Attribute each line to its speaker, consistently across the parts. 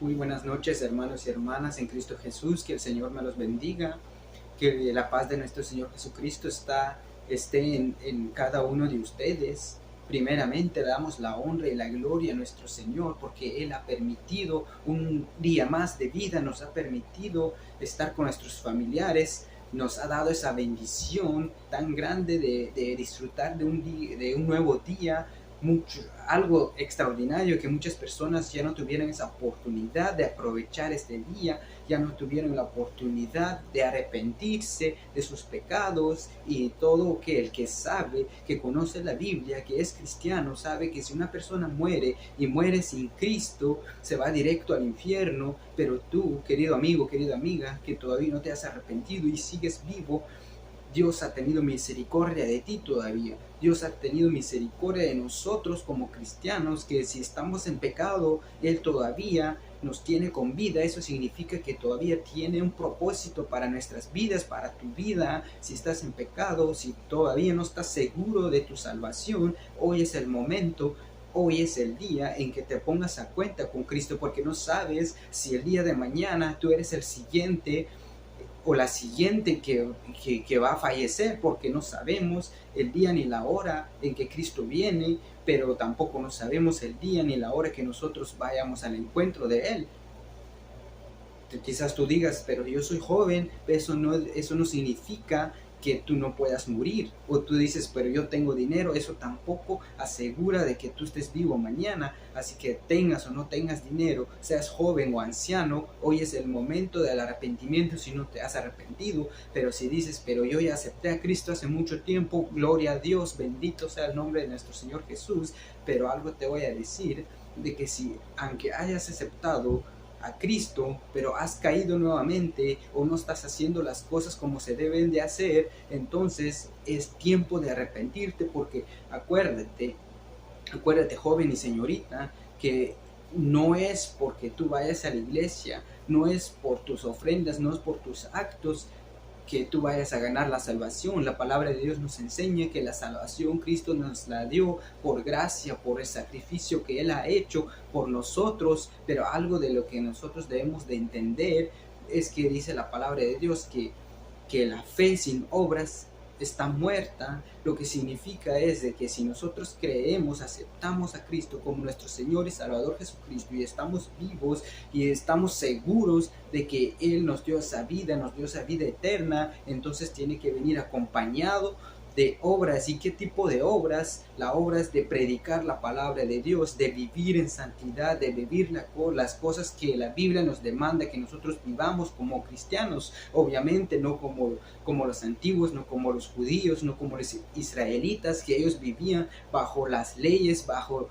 Speaker 1: Muy buenas noches, hermanos y hermanas en Cristo Jesús. Que el Señor me los bendiga. Que la paz de nuestro Señor Jesucristo esté en cada uno de ustedes. Primeramente damos la honra y la gloria a nuestro Señor porque Él ha permitido un día más de vida, nos ha permitido estar con nuestros familiares, nos ha dado esa bendición tan grande de disfrutar de un nuevo día, algo extraordinario, que muchas personas ya no tuvieron esa oportunidad de aprovechar este día, ya no tuvieron la oportunidad de arrepentirse de sus pecados. Y todo que el que sabe, que conoce la Biblia, que es cristiano, sabe que si una persona muere y muere sin Cristo, se va directo al infierno. Pero tú, querido amigo, querida amiga, que todavía no te has arrepentido y sigues vivo, Dios ha tenido misericordia de ti todavía. Dios ha tenido misericordia de nosotros como cristianos, que si estamos en pecado, Él todavía nos tiene con vida. Eso significa que todavía tiene un propósito para nuestras vidas, para tu vida. Si estás en pecado, si todavía no estás seguro de tu salvación, hoy es el momento. Hoy es el día en que te pongas a cuenta con Cristo, porque no sabes si el día de mañana tú eres el siguiente o la siguiente que va a fallecer, porque no sabemos el día ni la hora en que Cristo viene, pero tampoco no sabemos el día ni la hora que nosotros vayamos al encuentro de Él. Quizás tú digas, pero yo soy joven, eso no significa que tú no puedas morir. O tú dices, pero yo tengo dinero, eso tampoco asegura de que tú estés vivo mañana. Así que tengas o no tengas dinero, seas joven o anciano, hoy es el momento del arrepentimiento si no te has arrepentido. Pero si dices, pero yo ya acepté a Cristo hace mucho tiempo, gloria a Dios, bendito sea el nombre de nuestro Señor Jesús. Pero algo te voy a decir, de que si, aunque hayas aceptado a Cristo, pero has caído nuevamente o no estás haciendo las cosas como se deben de hacer, entonces es tiempo de arrepentirte, porque acuérdate, joven y señorita, que no es porque tú vayas a la iglesia, no es por tus ofrendas, no es por tus actos que tú vayas a ganar la salvación. La palabra de Dios nos enseña que la salvación Cristo nos la dio por gracia, por el sacrificio que Él ha hecho por nosotros. Pero algo de lo que nosotros debemos de entender es que dice la palabra de Dios que la fe sin obras está muerta. Lo que significa es de que si nosotros creemos, aceptamos a Cristo como nuestro Señor y Salvador Jesucristo, y estamos vivos y estamos seguros de que Él nos dio esa vida eterna, entonces tiene que venir acompañado de obras. ¿Y qué tipo de obras? La obra es de predicar la palabra de Dios, de vivir en santidad, de vivir las cosas que la Biblia nos demanda que nosotros vivamos como cristianos. Obviamente no como los antiguos, no como los judíos, no como los israelitas, que ellos vivían bajo las leyes, bajo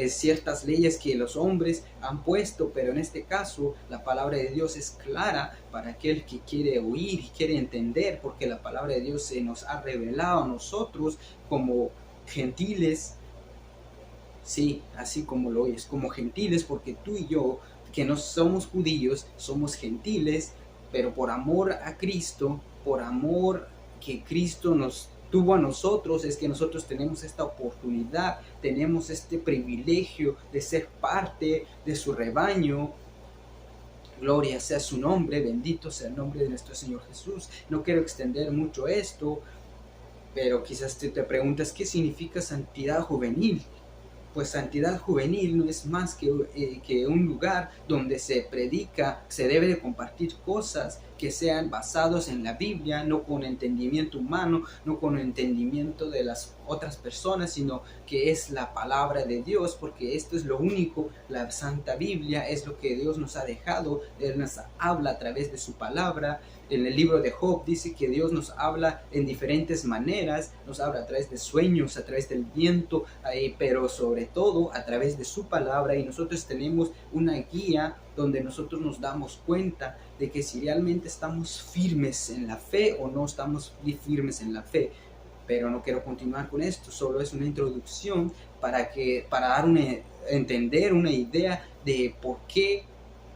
Speaker 1: ciertas leyes que los hombres han puesto. Pero en este caso la palabra de Dios es clara para aquel que quiere oír y quiere entender, porque la palabra de Dios se nos ha revelado a nosotros como gentiles. Sí, así como lo oyes, como gentiles, porque tú y yo, que no somos judíos, somos gentiles, pero por amor a Cristo, por amor que Cristo nos tuvo a nosotros, es que nosotros tenemos esta oportunidad, tenemos este privilegio de ser parte de su rebaño. Gloria sea su nombre, bendito sea el nombre de nuestro Señor Jesús. No quiero extender mucho esto, pero quizás te preguntas, ¿qué significa santidad juvenil? Pues santidad juvenil no es más que un lugar donde se predica, se debe de compartir cosas que sean basados en la Biblia, no con entendimiento humano, no con entendimiento de las otras personas, sino que es la palabra de Dios, porque esto es lo único. La Santa Biblia es lo que Dios nos ha dejado. Él nos habla a través de su palabra. En el libro de Job dice que Dios nos habla en diferentes maneras, nos habla a través de sueños, a través del viento, pero sobre todo a través de su palabra. Y nosotros tenemos una guía donde nosotros nos damos cuenta de que si realmente estamos firmes en la fe o no estamos firmes en la fe. Pero no quiero continuar con esto, solo es una introducción para dar entender una idea de por qué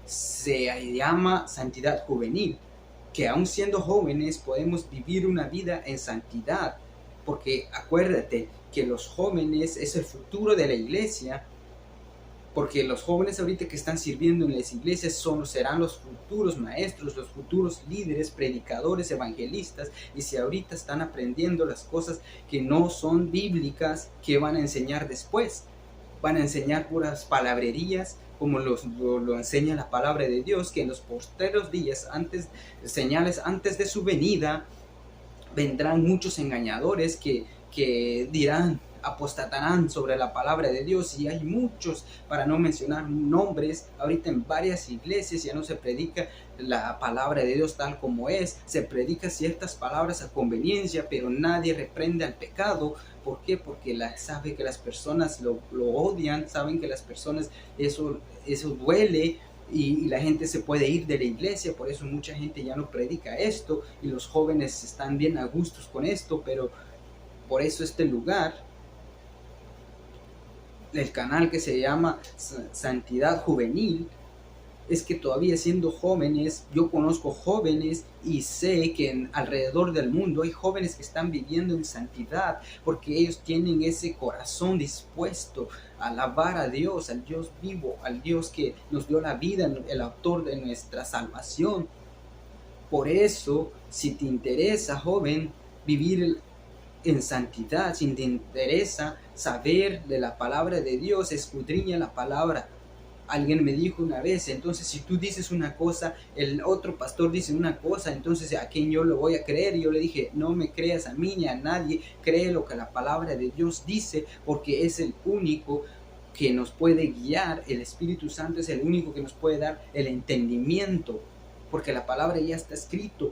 Speaker 1: se llama santidad juvenil, que aún siendo jóvenes podemos vivir una vida en santidad, porque acuérdate que los jóvenes es el futuro de la iglesia. porque los jóvenes ahorita que están sirviendo en las iglesias serán los futuros maestros, los futuros líderes, predicadores, evangelistas, y si ahorita están aprendiendo las cosas que no son bíblicas, ¿qué van a enseñar después? Van a enseñar puras palabrerías, como lo enseña la palabra de Dios, que en los postreros días, señales antes de su venida, vendrán muchos engañadores que dirán, apostatarán sobre la palabra de Dios, y hay muchos, para no mencionar nombres, ahorita en varias iglesias ya no se predica la palabra de Dios tal como es, se predica ciertas palabras a conveniencia, pero nadie reprende al pecado. ¿Por qué? Porque sabe que las personas lo odian, saben que las personas eso duele, y la gente se puede ir de la iglesia. Por eso mucha gente ya no predica esto, y los jóvenes están bien a gustos con esto. Pero por eso este lugar, el canal que se llama Santidad Juvenil, es que todavía siendo jóvenes, yo conozco jóvenes y sé que alrededor del mundo hay jóvenes que están viviendo en santidad, porque ellos tienen ese corazón dispuesto a alabar a Dios, al Dios vivo, al Dios que nos dio la vida, el autor de nuestra salvación. Por eso, si te interesa, joven, vivir en santidad, si te interesa saber de la palabra de Dios, escudriña la palabra. Alguien me dijo una vez, entonces si tú dices una cosa, el otro pastor dice una cosa, entonces ¿a quién yo le voy a creer? Y yo le dije, no me creas a mí ni a nadie, cree lo que la palabra de Dios dice, porque es el único que nos puede guiar. El Espíritu Santo es el único que nos puede dar el entendimiento, porque la palabra ya está escrito.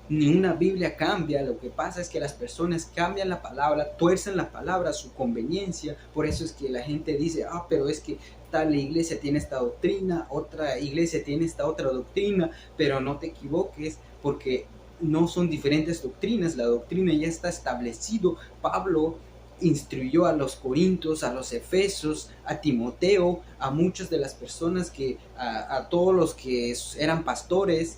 Speaker 1: Ni una Biblia cambia. Lo que pasa es que las personas cambian la palabra, tuercen la palabra a su conveniencia. Por eso es que la gente dice, pero es que tal iglesia tiene esta doctrina, otra iglesia tiene esta otra doctrina. Pero no te equivoques, porque no son diferentes doctrinas, la doctrina ya está establecido. Pablo instruyó a los corintios, a los efesios, a Timoteo, a muchas de las personas a todos los que eran pastores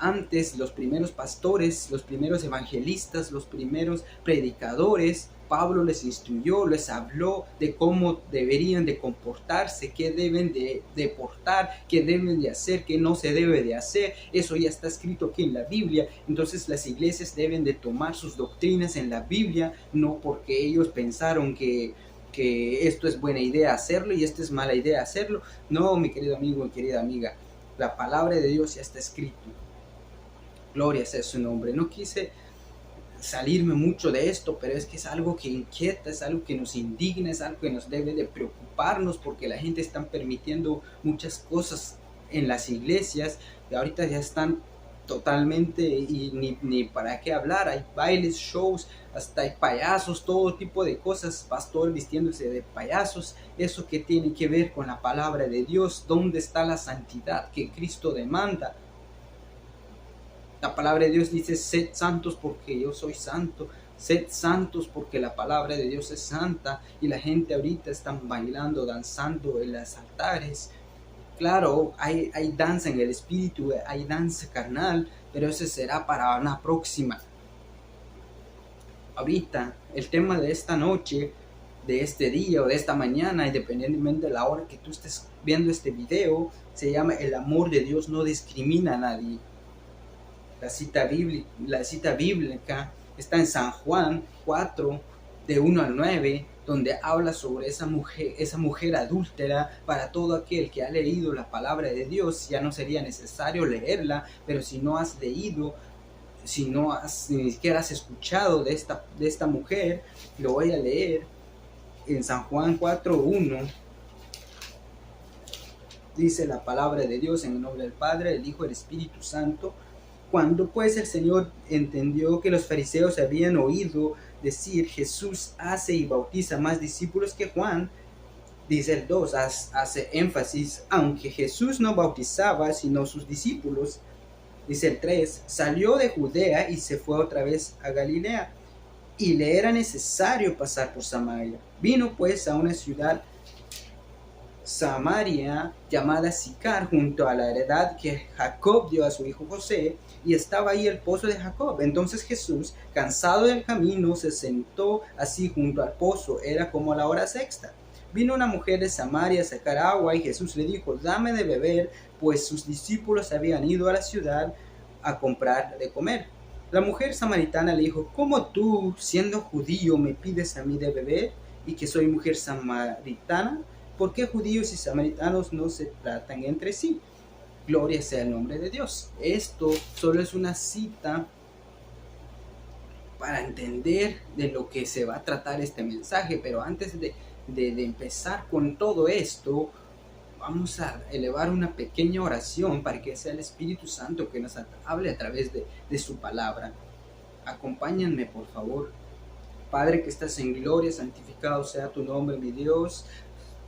Speaker 1: antes, los primeros pastores, los primeros evangelistas, los primeros predicadores. Pablo les instruyó, les habló de cómo deberían de comportarse, qué deben de portar, qué deben de hacer, qué no se debe de hacer. Eso ya está escrito aquí en la Biblia. Entonces las iglesias deben de tomar sus doctrinas en la Biblia, no porque ellos pensaron que esto es buena idea hacerlo y esto es mala idea hacerlo. No, mi querido amigo, mi querida amiga, la palabra de Dios ya está escrito. Gloria sea su nombre. No quise salirme mucho de esto, pero es que es algo que inquieta, es algo que nos indigna, es algo que nos debe de preocuparnos, porque la gente está permitiendo muchas cosas en las iglesias que ahorita ya están totalmente, y ni para qué hablar. Hay bailes, shows, hasta hay payasos, todo tipo de cosas, pastor vistiéndose de payasos. Eso que tiene que ver con la palabra de Dios. ¿Dónde está la santidad que Cristo demanda? La palabra de Dios dice, sed santos porque yo soy santo. Sed santos porque la palabra de Dios es santa. Y la gente ahorita está bailando, danzando en los altares. Claro, hay danza en el espíritu, hay danza carnal, pero eso será para una próxima. Ahorita, el tema de esta noche, de este día o de esta mañana, independientemente de la hora que tú estés viendo este video, se llama el amor de Dios no discrimina a nadie. La cita bíblica está en San Juan 4, de 1 al 9, donde habla sobre esa mujer adúltera. Para todo aquel que ha leído la palabra de Dios, ya no sería necesario leerla, pero si no has leído, ni siquiera has escuchado de esta mujer, lo voy a leer en San Juan 4:1. Dice la palabra de Dios: en el nombre del Padre, del Hijo y del Espíritu Santo. Cuando pues el Señor entendió que los fariseos habían oído decir, Jesús hace y bautiza más discípulos que Juan, dice el 2, hace énfasis, aunque Jesús no bautizaba sino sus discípulos. Dice el 3, salió de Judea y se fue otra vez a Galilea, y le era necesario pasar por Samaria. Vino pues a una ciudad Samaria llamada Sicar, junto a la heredad que Jacob dio a su hijo José, y estaba ahí el pozo de Jacob. Entonces Jesús, cansado del camino, se sentó así junto al pozo. Era como a la hora sexta. Vino una mujer de Samaria a sacar agua y Jesús le dijo, dame de beber, pues sus discípulos habían ido a la ciudad a comprar de comer. La mujer samaritana le dijo, ¿cómo tú, siendo judío, me pides a mí de beber y que soy mujer samaritana? ¿Por qué judíos y samaritanos no se tratan entre sí? Gloria sea el nombre de Dios. Esto solo es una cita para entender de lo que se va a tratar este mensaje, pero antes de empezar con todo esto, vamos a elevar una pequeña oración para que sea el Espíritu Santo que nos hable a través de su palabra. Acompáñenme, por favor. Padre que estás en gloria, santificado sea tu nombre, mi Dios.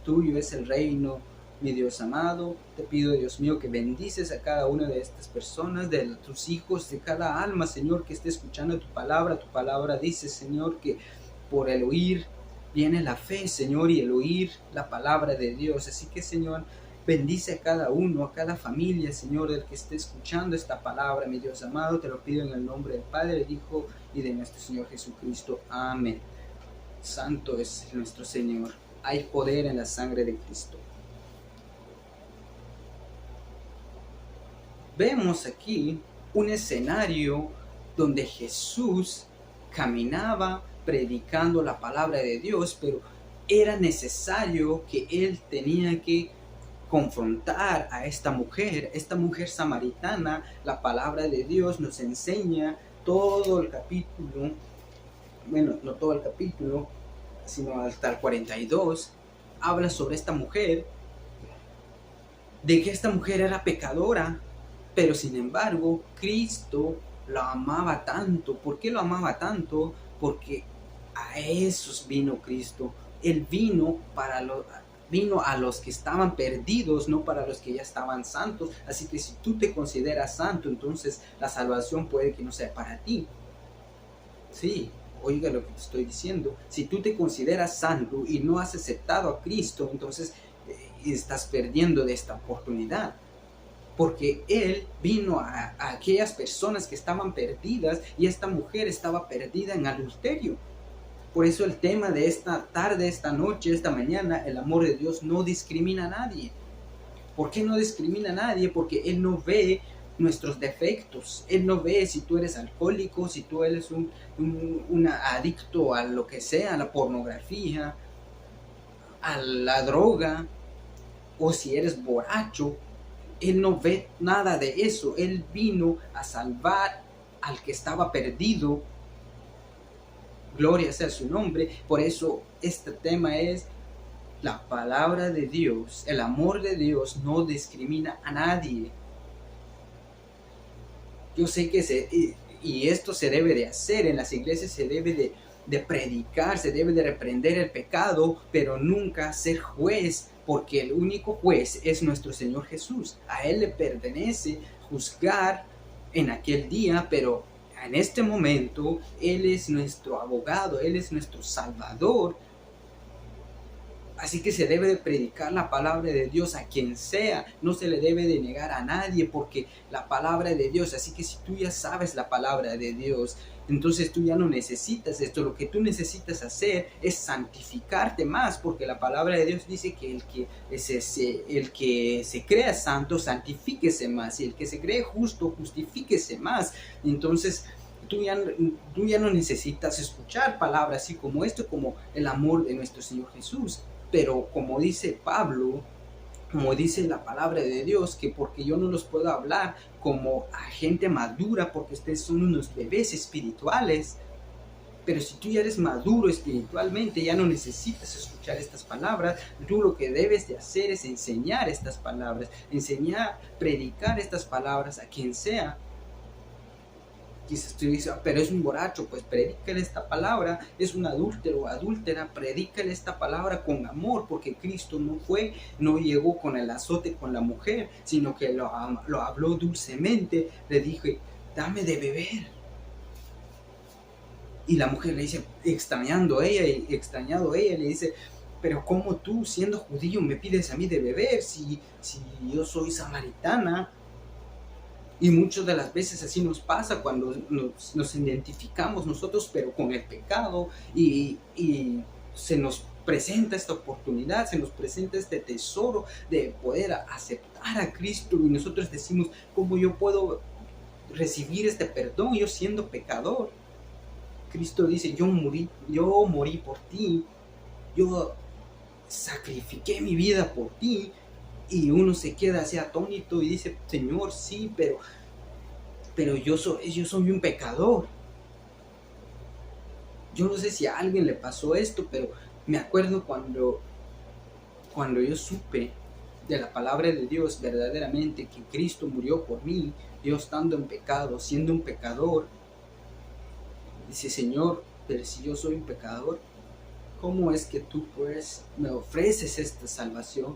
Speaker 1: Tuyo es el reino, mi Dios amado. Te pido, Dios mío, que bendices a cada una de estas personas, de tus hijos, de cada alma, Señor, que esté escuchando tu palabra. Tu palabra dice, Señor, que por el oír viene la fe, Señor, y el oír la palabra de Dios. Así que, Señor, bendice a cada uno, a cada familia, Señor, del que esté escuchando esta palabra, mi Dios amado. Te lo pido en el nombre del Padre, del Hijo y de nuestro Señor Jesucristo. Amén. Santo es nuestro Señor. Hay poder en la sangre de Cristo. Vemos aquí un escenario donde Jesús caminaba predicando la palabra de Dios, pero era necesario que él tenía que confrontar a esta mujer samaritana. La palabra de Dios nos enseña todo el capítulo, bueno, no todo el capítulo, sino hasta el 42, habla sobre esta mujer, de que esta mujer era pecadora, pero sin embargo Cristo la amaba tanto. ¿Por qué lo amaba tanto? Porque a esos vino Cristo. Él vino a los que estaban perdidos, no para los que ya estaban santos. Así que si tú te consideras santo, entonces la salvación puede que no sea para ti. Sí, oiga lo que te estoy diciendo. Si tú te consideras santo y no has aceptado a Cristo, entonces estás perdiendo de esta oportunidad. Porque Él vino a aquellas personas que estaban perdidas, y esta mujer estaba perdida en adulterio. Por eso el tema de esta tarde, esta noche, esta mañana, el amor de Dios no discrimina a nadie. ¿Por qué no discrimina a nadie? Porque Él no ve nuestros defectos. Él no ve si tú eres alcohólico, si tú eres un adicto a lo que sea, a la pornografía, a la droga, o si eres borracho. Él no ve nada de eso. Él vino a salvar al que estaba perdido. Gloria sea su nombre. Por eso este tema es la palabra de Dios. El amor de Dios no discrimina a nadie. Yo sé que y esto se debe de hacer en las iglesias, se debe de predicar, se debe de reprender el pecado, pero nunca ser juez, porque el único juez es nuestro Señor Jesús. A Él le pertenece juzgar en aquel día, pero en este momento Él es nuestro abogado, Él es nuestro Salvador. Así que se debe de predicar la palabra de Dios a quien sea. No se le debe de negar a nadie, porque la palabra de Dios, así que si tú ya sabes la palabra de Dios, entonces tú ya no necesitas esto. Lo que tú necesitas hacer es santificarte más, porque la palabra de Dios dice que el que se crea santo, santifíquese más, y el que se cree justo, justifíquese más. Entonces tú ya no necesitas escuchar palabras así como esto, como el amor de nuestro Señor Jesús. Pero como dice Pablo, como dice la palabra de Dios, que porque yo no los puedo hablar como a gente madura, porque ustedes son unos bebés espirituales. Pero si tú ya eres maduro espiritualmente, ya no necesitas escuchar estas palabras. Tú lo que debes de hacer es enseñar estas palabras, enseñar, predicar estas palabras a quien sea. Quizás tú dices, pero es un borracho, pues predícale esta palabra. Es un adúltero o adúltera, predícale esta palabra con amor, porque Cristo no llegó con el azote con la mujer, sino que lo habló dulcemente. Le dije, dame de beber. Y la mujer le dice, extrañado ella, le dice, pero ¿cómo tú, siendo judío, me pides a mí de beber si yo soy samaritana? Y muchas de las veces así nos pasa cuando nos identificamos nosotros, pero con el pecado, y se nos presenta esta oportunidad, se nos presenta este tesoro de poder aceptar a Cristo, y nosotros decimos, ¿cómo yo puedo recibir este perdón yo siendo pecador? Cristo dice, yo morí por ti, yo sacrifiqué mi vida por ti. Y uno se queda así atónito y dice, Señor, sí, pero yo soy un pecador. Yo no sé si a alguien le pasó esto, pero me acuerdo cuando yo supe de la palabra de Dios verdaderamente, que Cristo murió por mí, yo estando en pecado, siendo un pecador. Dice, Señor, pero si yo soy un pecador, ¿cómo es que tú pues me ofreces esta salvación?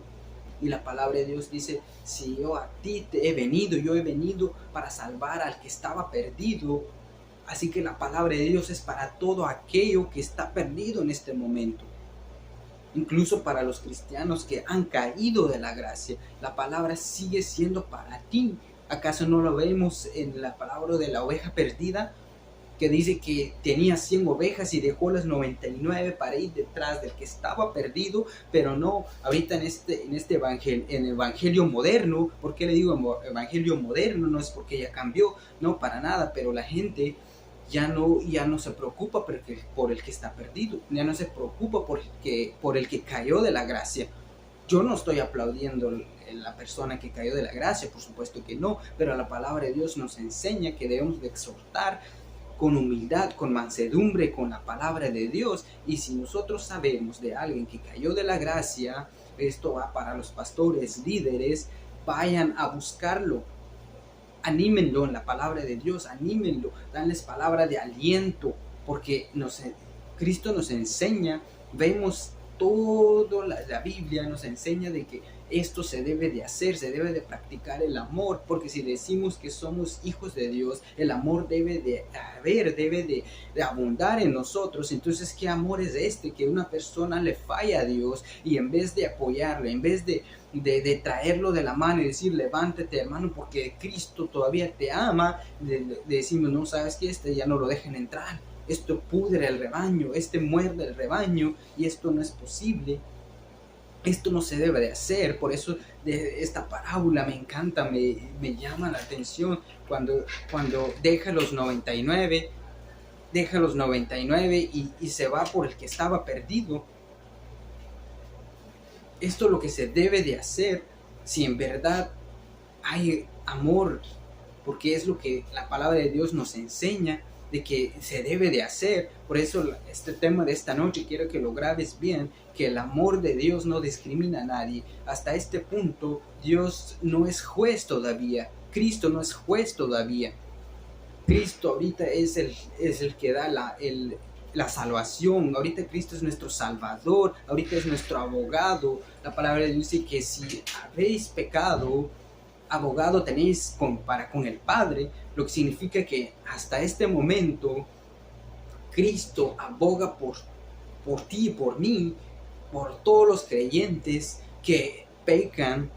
Speaker 1: Y la palabra de Dios dice, si yo a ti yo he venido para salvar al que estaba perdido. Así que la palabra de Dios es para todo aquello que está perdido en este momento. Incluso para los cristianos que han caído de la gracia, la palabra sigue siendo para ti. ¿Acaso no lo vemos en la palabra de la oveja perdida? Que dice que tenía 100 ovejas y dejó las 99 para ir detrás del que estaba perdido. Pero no, ahorita en este evangelio, en el evangelio moderno, ¿por qué le digo evangelio moderno? No es porque ya cambió, no, para nada, pero la gente ya no se preocupa por el que está perdido, ya no se preocupa por el que cayó de la gracia. Yo no estoy aplaudiendo la persona que cayó de la gracia, por supuesto que no, pero la palabra de Dios nos enseña que debemos de exhortar con humildad, con mansedumbre, con la palabra de Dios. Y si nosotros sabemos de alguien que cayó de la gracia, esto va para los pastores, líderes, vayan a buscarlo, anímenlo en la palabra de Dios, anímenlo, danles palabra de aliento, porque Cristo nos enseña, vemos toda la Biblia nos enseña de que esto se debe de hacer, se debe de practicar el amor, porque si decimos que somos hijos de Dios, el amor debe de haber, debe de abundar en nosotros. Entonces, ¿qué amor es este? Que una persona le falla a Dios y en vez de apoyarle, en vez de traerlo de la mano y decir, levántate hermano, porque Cristo todavía te ama, decimos, no, sabes que ya no lo dejen entrar, esto pudre el rebaño, muerde el rebaño, y esto no es posible, esto no se debe de hacer. Por eso esta parábola me encanta, me llama la atención, cuando deja los 99 y se va por el que estaba perdido. Esto es lo que se debe de hacer si en verdad hay amor, porque es lo que la palabra de Dios nos enseña de que se debe de hacer. Por eso este tema de esta noche quiero que lo grabes bien, que el amor de Dios no discrimina a nadie. Hasta este punto Dios no es juez todavía, Cristo no es juez todavía. Cristo ahorita es el que da la salvación. Ahorita Cristo es nuestro Salvador, ahorita es nuestro abogado. La palabra de Dios dice que si habéis pecado, abogado tenéis para con el Padre, lo que significa que hasta este momento Cristo aboga por ti y por mí, por todos los creyentes que pecan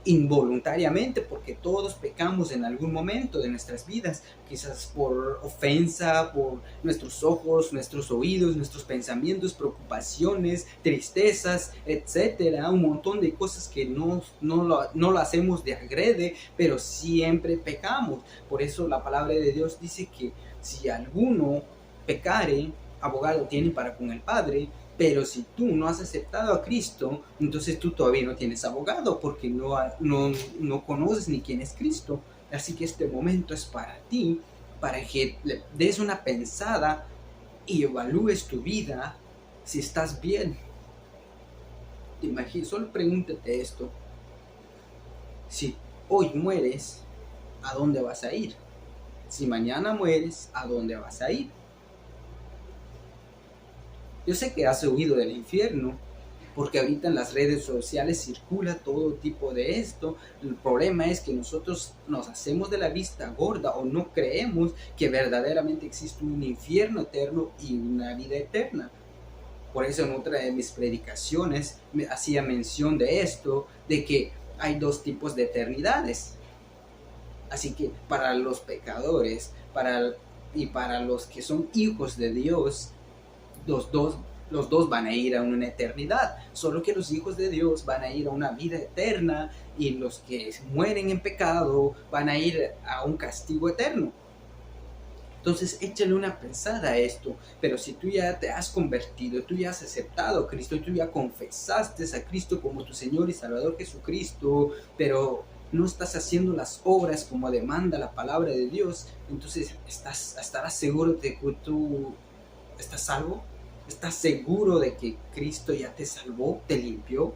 Speaker 1: involuntariamente, porque todos pecamos en algún momento de nuestras vidas, quizás por ofensa, por nuestros ojos, nuestros oídos, nuestros pensamientos, preocupaciones, tristezas, etcétera, un montón de cosas que no lo hacemos de agrede, pero siempre pecamos. Por eso la palabra de Dios dice que si alguno pecare, abogado tiene para con el Padre. Pero si tú no has aceptado a Cristo, entonces tú todavía no tienes abogado, porque no conoces ni quién es Cristo. Así que este momento es para ti, para que le des una pensada y evalúes tu vida si estás bien. Te imaginas, solo pregúntate esto: si hoy mueres, ¿a dónde vas a ir? Si mañana mueres, ¿a dónde vas a ir? Yo sé que has huido del infierno, porque ahorita en las redes sociales circula todo tipo de esto. El problema es que nosotros nos hacemos de la vista gorda, o no creemos que verdaderamente existe un infierno eterno y una vida eterna. Por eso en otra de mis predicaciones me hacía mención de esto, de que hay dos tipos de eternidades. Así que para los pecadores y para los que son hijos de Dios, los dos van a ir a una eternidad, solo que los hijos de Dios van a ir a una vida eterna y los que mueren en pecado van a ir a un castigo eterno. Entonces échale una pensada a esto, pero si tú ya te has convertido, tú ya has aceptado a Cristo, tú ya confesaste a Cristo como tu Señor y Salvador Jesucristo, pero no estás haciendo las obras como demanda la palabra de Dios, entonces estarás seguro de que tú estás salvo. ¿Estás seguro de que Cristo ya te salvó, te limpió?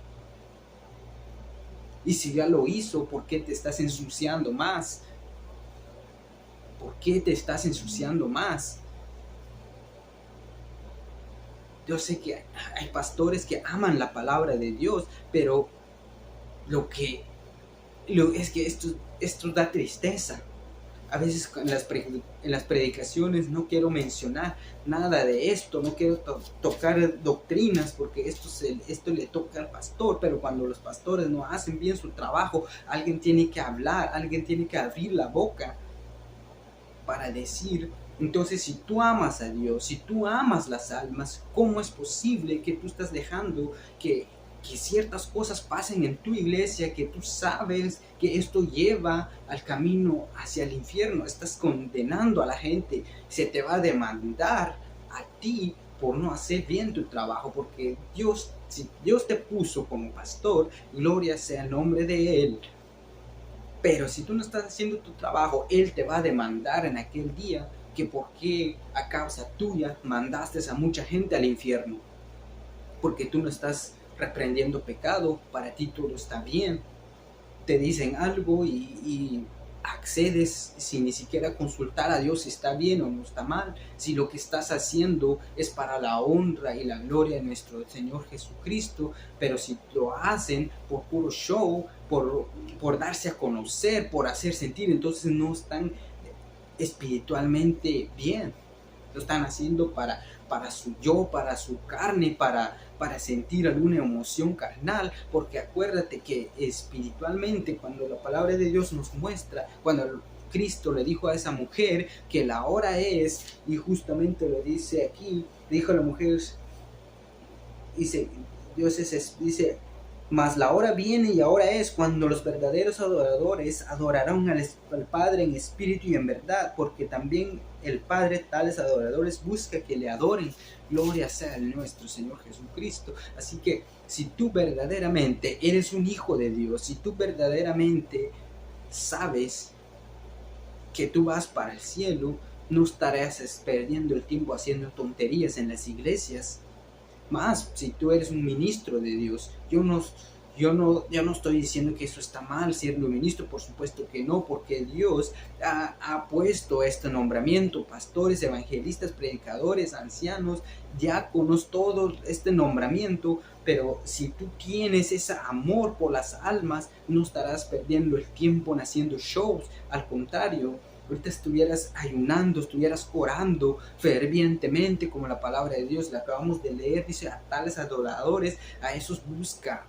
Speaker 1: Y si ya lo hizo, ¿por qué te estás ensuciando más? ¿Por qué te estás ensuciando más? Yo sé que hay pastores que aman la palabra de Dios, pero es que esto da tristeza. A veces en las predicaciones no quiero mencionar nada de esto, no quiero tocar doctrinas porque esto le toca al pastor, pero cuando los pastores no hacen bien su trabajo, alguien tiene que hablar, alguien tiene que abrir la boca para decir. Entonces, si tú amas a Dios, si tú amas las almas, ¿cómo es posible que tú estás dejando que ciertas cosas pasen en tu iglesia, que tú sabes que esto lleva al camino hacia el infierno? Estás condenando a la gente, se te va a demandar a ti por no hacer bien tu trabajo, porque si Dios te puso como pastor, gloria sea el nombre de Él. Pero si tú no estás haciendo tu trabajo, Él te va a demandar en aquel día que por qué a causa tuya mandaste a mucha gente al infierno. Porque tú no estás reprendiendo pecado, para ti todo está bien. Te dicen algo y accedes sin ni siquiera consultar a Dios si está bien o no está mal, si lo que estás haciendo es para la honra y la gloria de nuestro Señor Jesucristo, pero si lo hacen por puro show, por darse a conocer, por hacer sentir, entonces no están espiritualmente bien. Lo están haciendo para su yo, para su carne, para sentir alguna emoción carnal, porque acuérdate que espiritualmente, cuando la palabra de Dios nos muestra, cuando Cristo le dijo a esa mujer que la hora es, y justamente lo dice aquí, dijo a la mujer, dice, dice, mas la hora viene y ahora es cuando los verdaderos adoradores adorarán al Padre en espíritu y en verdad, porque también el Padre tales adoradores busca que le adoren. Gloria sea a nuestro Señor Jesucristo. Así que si tú verdaderamente eres un hijo de Dios, si tú verdaderamente sabes que tú vas para el cielo, no estarás perdiendo el tiempo haciendo tonterías en las iglesias. Más, si tú eres un ministro de Dios, yo no estoy diciendo que eso está mal, siendo un ministro, por supuesto que no, porque Dios ha puesto este nombramiento, pastores, evangelistas, predicadores, ancianos, diáconos, todo este nombramiento, pero si tú tienes ese amor por las almas, no estarás perdiendo el tiempo en haciendo shows, al contrario. Ahorita estuvieras ayunando, estuvieras orando fervientemente, como la palabra de Dios la acabamos de leer, dice a tales adoradores, a esos busca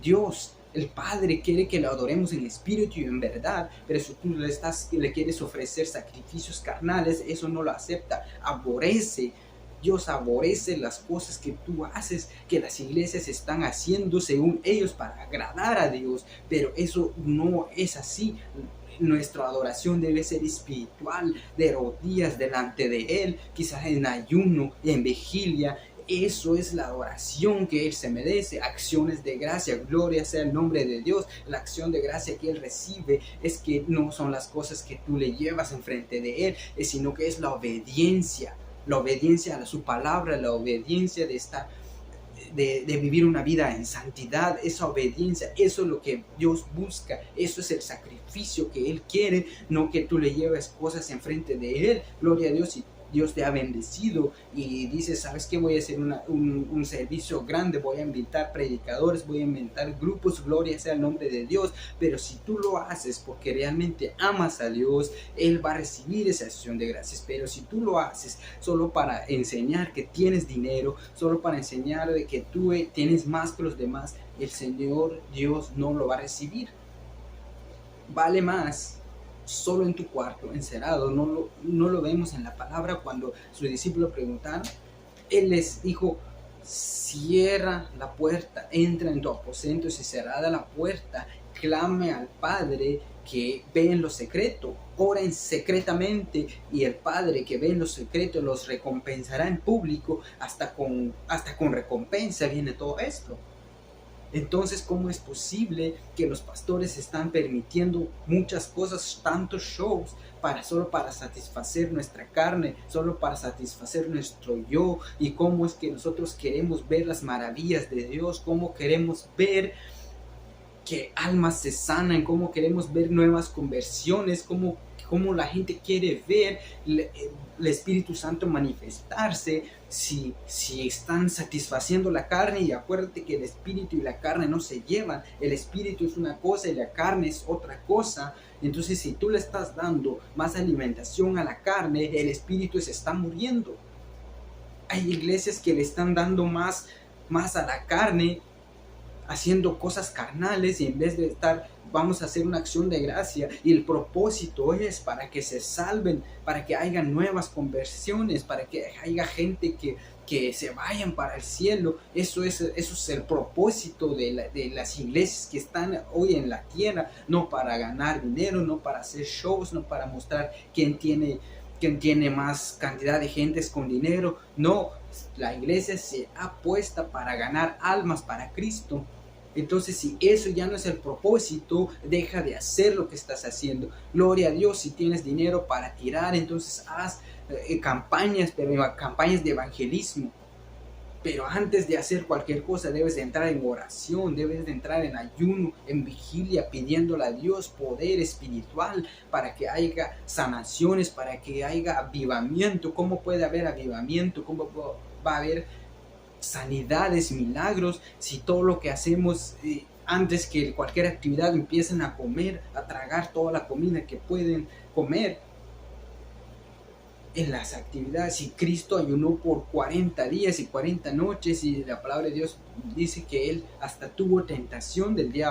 Speaker 1: Dios. El Padre quiere que lo adoremos en espíritu y en verdad, pero si tú le quieres ofrecer sacrificios carnales, eso no lo acepta, aborrece. Dios aborrece las cosas que tú haces, que las iglesias están haciendo según ellos para agradar a Dios, pero eso no es así. Nuestra adoración debe ser espiritual, de rodillas delante de Él, quizás en ayuno, en vigilia. Eso es la adoración que Él se merece, acciones de gracia, gloria sea el nombre de Dios. La acción de gracia que Él recibe es que no son las cosas que tú le llevas enfrente de Él, sino que es la obediencia a su palabra, la obediencia de estar de vivir una vida en santidad, esa obediencia, eso es lo que Dios busca, eso es el sacrificio que Él quiere, no que tú le lleves cosas enfrente de Él. Gloria a Dios. Y Dios te ha bendecido y dices, ¿sabes qué? Voy a hacer un servicio grande, voy a invitar predicadores, voy a inventar grupos, gloria sea el nombre de Dios. Pero si tú lo haces porque realmente amas a Dios, Él va a recibir esa acción de gracias. Pero si tú lo haces solo para enseñar que tienes dinero, solo para enseñar de que tú tienes más que los demás, el Señor Dios no lo va a recibir. Vale más solo en tu cuarto, encerrado. No lo vemos en la palabra. Cuando sus discípulos preguntaron, Él les dijo, cierra la puerta, entra en tu aposento y si cerrada la puerta, clame al Padre que ve en lo secreto, oren secretamente y el Padre que ve en lo secreto los recompensará en público, hasta con recompensa viene todo esto. Entonces, ¿cómo es posible que los pastores están permitiendo muchas cosas, tantos shows, solo para satisfacer nuestra carne, solo para satisfacer nuestro yo? ¿Y cómo es que nosotros queremos ver las maravillas de Dios? ¿Cómo queremos ver que almas se sanan? ¿Cómo queremos ver nuevas conversiones? ¿Cómo la gente quiere ver el Espíritu Santo manifestarse si están satisfaciendo la carne? Y acuérdate que el Espíritu y la carne no se llevan. El Espíritu es una cosa y la carne es otra cosa. Entonces, si tú le estás dando más alimentación a la carne, el Espíritu se está muriendo. Hay iglesias que le están dando más a la carne, haciendo cosas carnales, y en vez de estar, vamos a hacer una acción de gracia, y el propósito es para que se salven, para que haya nuevas conversiones, para que haya gente que se vayan para el cielo. Eso es el propósito de las iglesias que están hoy en la tierra, no para ganar dinero, no para hacer shows, no para mostrar quién tiene más cantidad de gentes con dinero. No, la iglesia se ha puesto para ganar almas para Cristo. Entonces, si eso ya no es el propósito, deja de hacer lo que estás haciendo. Gloria a Dios, si tienes dinero para tirar, entonces haz campañas de evangelismo. Pero antes de hacer cualquier cosa, debes de entrar en oración, debes de entrar en ayuno, en vigilia, pidiéndole a Dios poder espiritual para que haya sanaciones, para que haya avivamiento. ¿Cómo puede haber avivamiento? ¿Cómo va a haber sanidades, milagros, si todo lo que hacemos antes que cualquier actividad empiezan a comer, a tragar toda la comida que pueden comer? En las actividades, si Cristo ayunó por 40 días y 40 noches, y la palabra de Dios dice que Él hasta tuvo tentación del diablo,